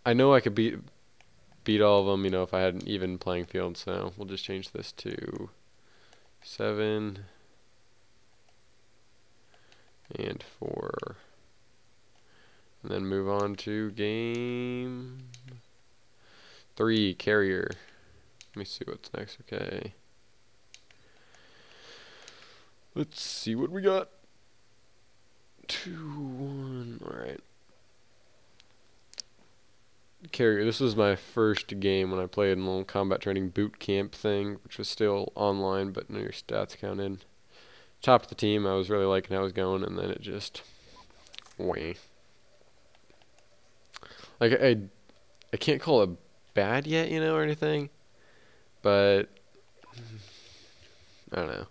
I know I could beat all of them, you know, if I had an even playing field. So we'll just change this to 7 and 4, and then move on to game 3, carrier. Let me see what's next. Okay. Let's see what we got. 2-1. Alright. Carrier. This was my first game when I played in a little combat training boot camp thing, which was still online, but no, your stats counted. Top of the team, I was really liking how it was going, and then it just wah. Like I can't call it bad yet, you know, or anything, but I don't know.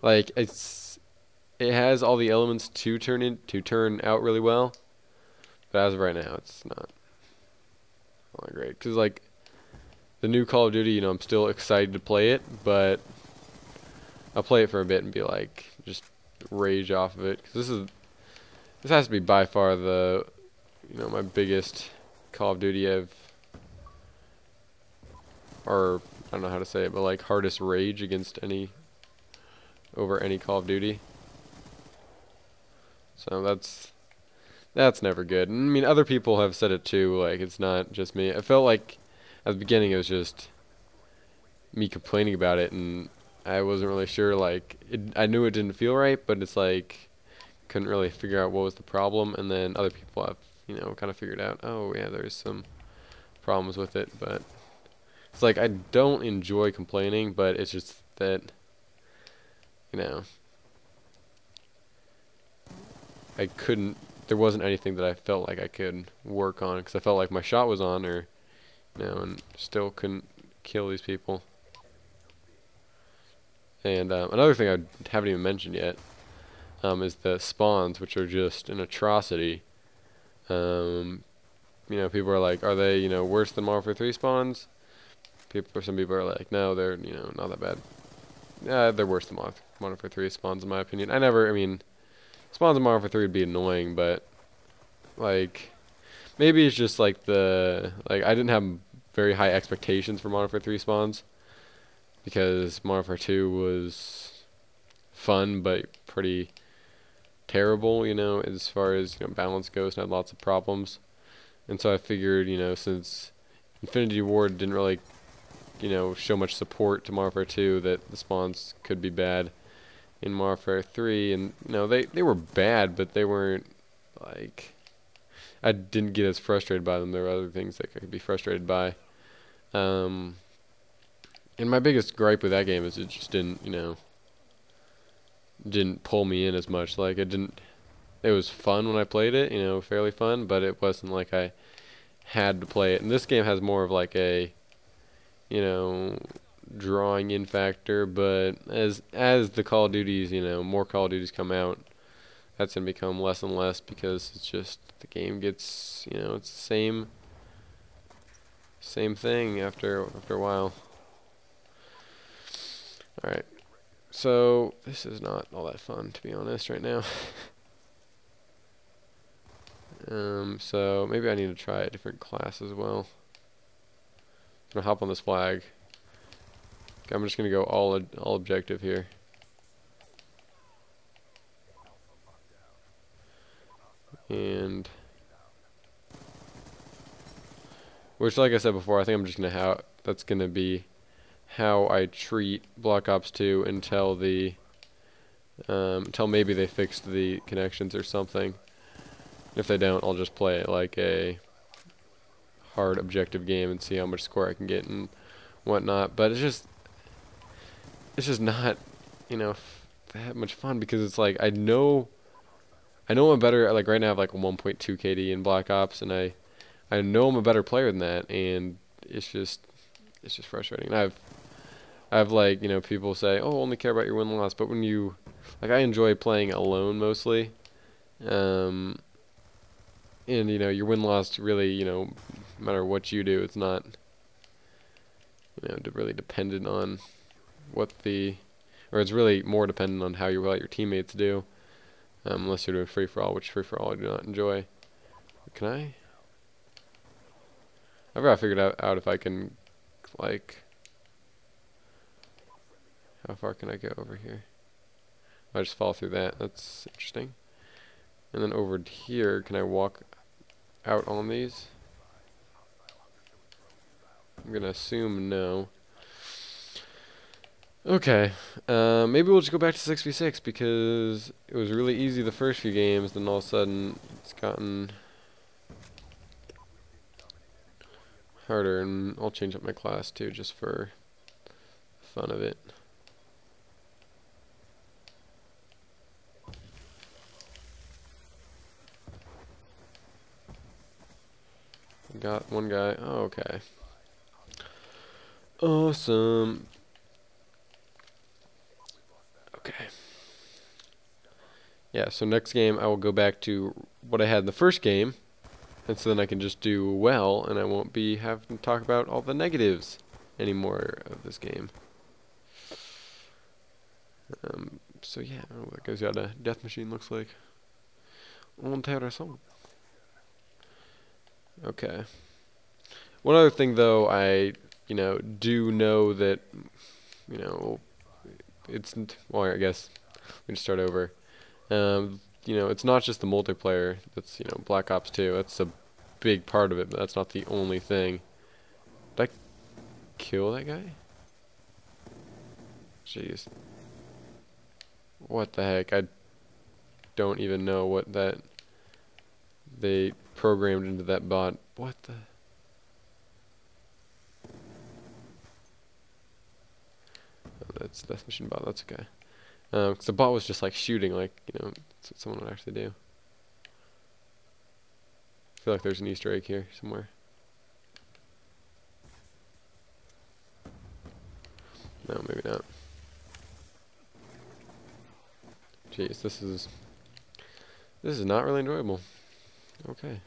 Like it has all the elements to turn out really well, but as of right now, it's not all that great. Cause like the new Call of Duty, you know, I'm still excited to play it, but I'll play it for a bit and be like, just rage off of it. Cause this has to be by far the, you know, my biggest Call of Duty or I don't know how to say it, but like hardest rage against over any Call of Duty. So that's never good. And I mean, other people have said it too. Like, it's not just me. I felt like at the beginning it was just me complaining about it, and I wasn't really sure. Like, I knew it didn't feel right, but it's like couldn't really figure out what was the problem. And then other people have, you know, kind of figured out, oh yeah, there's some problems with it. But it's like I don't enjoy complaining, but it's just that, you know, I couldn't. There wasn't anything that I felt like I could work on because I felt like my shot was on, or you know, and still couldn't kill these people. And another thing I haven't even mentioned yet is the spawns, which are just an atrocity. You know, people are like, are they, you know, worse than Modern Warfare 3 spawns? Some people are like, no, they're, you know, not that bad. Yeah, they're worse than Modern Warfare 3 spawns in my opinion. I mean, spawns in Modern Warfare 3 would be annoying, but like maybe it's just like I didn't have very high expectations for Modern Warfare 3 spawns because Modern Warfare 2 was fun but pretty terrible, you know, as far as, you know, balance goes, and had lots of problems. And so I figured, you know, since Infinity Ward didn't really, you know, show much support to Modern Warfare 2, that the spawns could be bad in Modern Warfare 3, and you know, they were bad, but they weren't like, I didn't get as frustrated by them. There were other things that I could be frustrated by. And my biggest gripe with that game is it just didn't, you know, didn't pull me in as much. Like it was fun when I played it, you know, fairly fun, but it wasn't like I had to play it. And this game has more of like a, you know, drawing in factor, but as the Call of Duties, you know, more Call of Duties come out, that's gonna become less and less because it's just the game gets, you know, it's the same thing after a while. All right, so this is not all that fun, to be honest, right now. So maybe I need to try a different class as well. I'm gonna hop on this flag. Okay, I'm just gonna go all objective here. And which, like I said before, I think I'm just gonna that's gonna be how I treat Black Ops 2 until until maybe they fixed the connections or something. If they don't, I'll just play it like a hard objective game and see how much score I can get and whatnot. But it's just not, you know, that much fun because it's like I know I'm better. Like right now I have like a 1.2 KD in Black Ops, and I know I'm a better player than that, and it's just frustrating. And I've like, you know, people say, oh, only care about your win loss, but when you, like, I enjoy playing alone mostly, and you know, your win loss really, you know, no matter what you do, it's not, you know, really dependent on or it's really more dependent on how you let your teammates do, unless you're doing free for all, which free for all I do not enjoy. Can I? I've got to figure out if I can, like, how far can I go over here? I just fall through that. That's interesting. And then over here, can I walk out on these? I'm gonna assume no. Okay, maybe we'll just go back to 6v6 because it was really easy the first few games, then all of a sudden it's gotten harder, and I'll change up my class too just for the fun of it. Got one guy. Oh, okay. Awesome. Okay. Yeah, so next game I will go back to what I had in the first game, and so then I can just do well, and I won't be having to talk about all the negatives anymore of this game. So yeah, I don't know what that guy's got a death machine looks like. Intéressant. Okay. One other thing though, I, do know that, it's, well, I guess we can start over. It's not just the multiplayer that's, Black Ops 2. That's a big part of it, but that's not the only thing. Did I kill that guy? Jeez. What the heck? I don't even know what that they programmed into that bot. What the? Oh, that's Death Machine bot. That's okay. 'Cause the bot was just like shooting, like, that's what someone would actually do. I feel like there's an Easter egg here somewhere. No, maybe not. Jeez, this is not really enjoyable. Okay.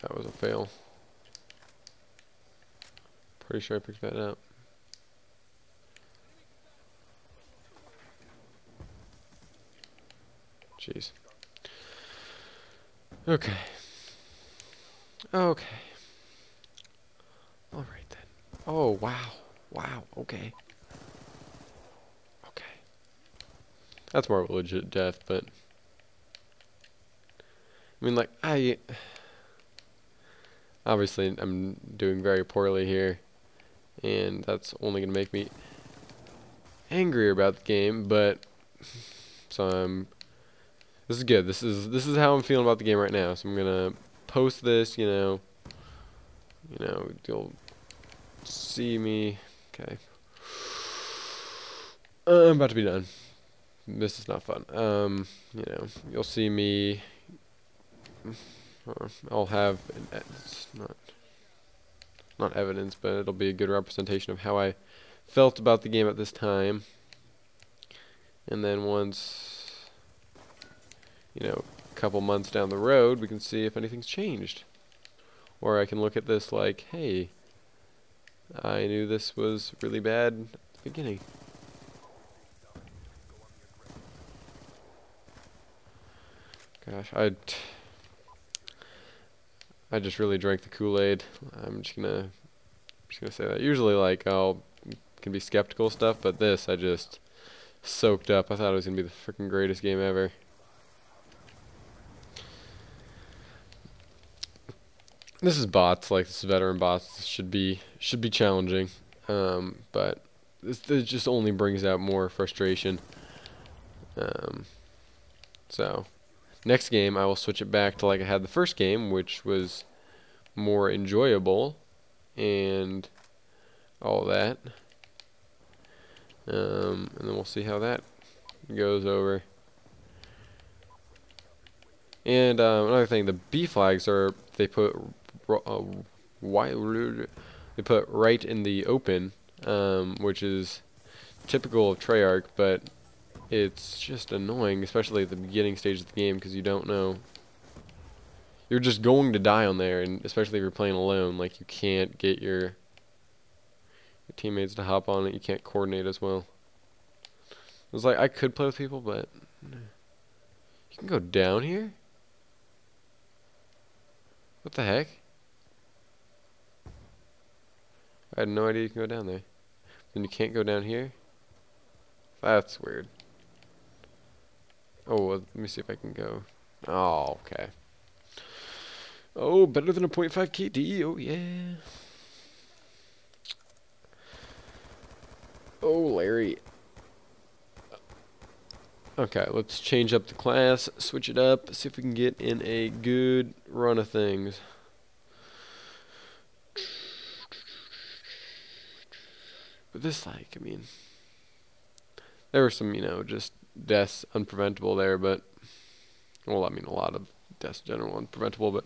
That was a fail. Pretty sure I picked that up. Jeez. Okay. Okay. Alright then. Oh, wow. Wow, okay. Okay. That's more of a legit death, but I mean, like, obviously I'm doing very poorly here, and that's only gonna make me angrier about the game, but so this is good. This is how I'm feeling about the game right now. So I'm gonna post this, you'll see me. Okay. I'm about to be done. This is not fun. You'll see me. I'll have it's not evidence, but it'll be a good representation of how I felt about the game at this time. And then once, a couple months down the road, we can see if anything's changed. Or I can look at this like, hey, I knew this was really bad at the beginning. Gosh, I just really drank the Kool-Aid. I'm just gonna say that. Usually, like, can be skeptical stuff, but this I just soaked up. I thought it was gonna be the freaking greatest game ever. This is bots, like this is veteran bots. This should be challenging, but this just only brings out more frustration. So next game I will switch it back to like I had the first game, which was more enjoyable and all that. And then we'll see how that goes over. And another thing, the B flags are they put right in the open, which is typical of Treyarch, but it's just annoying, especially at the beginning stage of the game, because you don't know. You're just going to die on there, and especially if you're playing alone, like you can't get your teammates to hop on it. You can't coordinate as well. It was like, I could play with people, but you can go down here? What the heck? I had no idea you can go down there. Then you can't go down here? That's weird. Oh, well, let me see if I can go. Oh, okay. Oh, better than a .5 KD. Oh, yeah. Oh, Larry. Okay, let's change up the class, switch it up, see if we can get in a good run of things. But this, like, I mean, there were some, just deaths unpreventable there, but, well, I mean, a lot of deaths in general unpreventable, but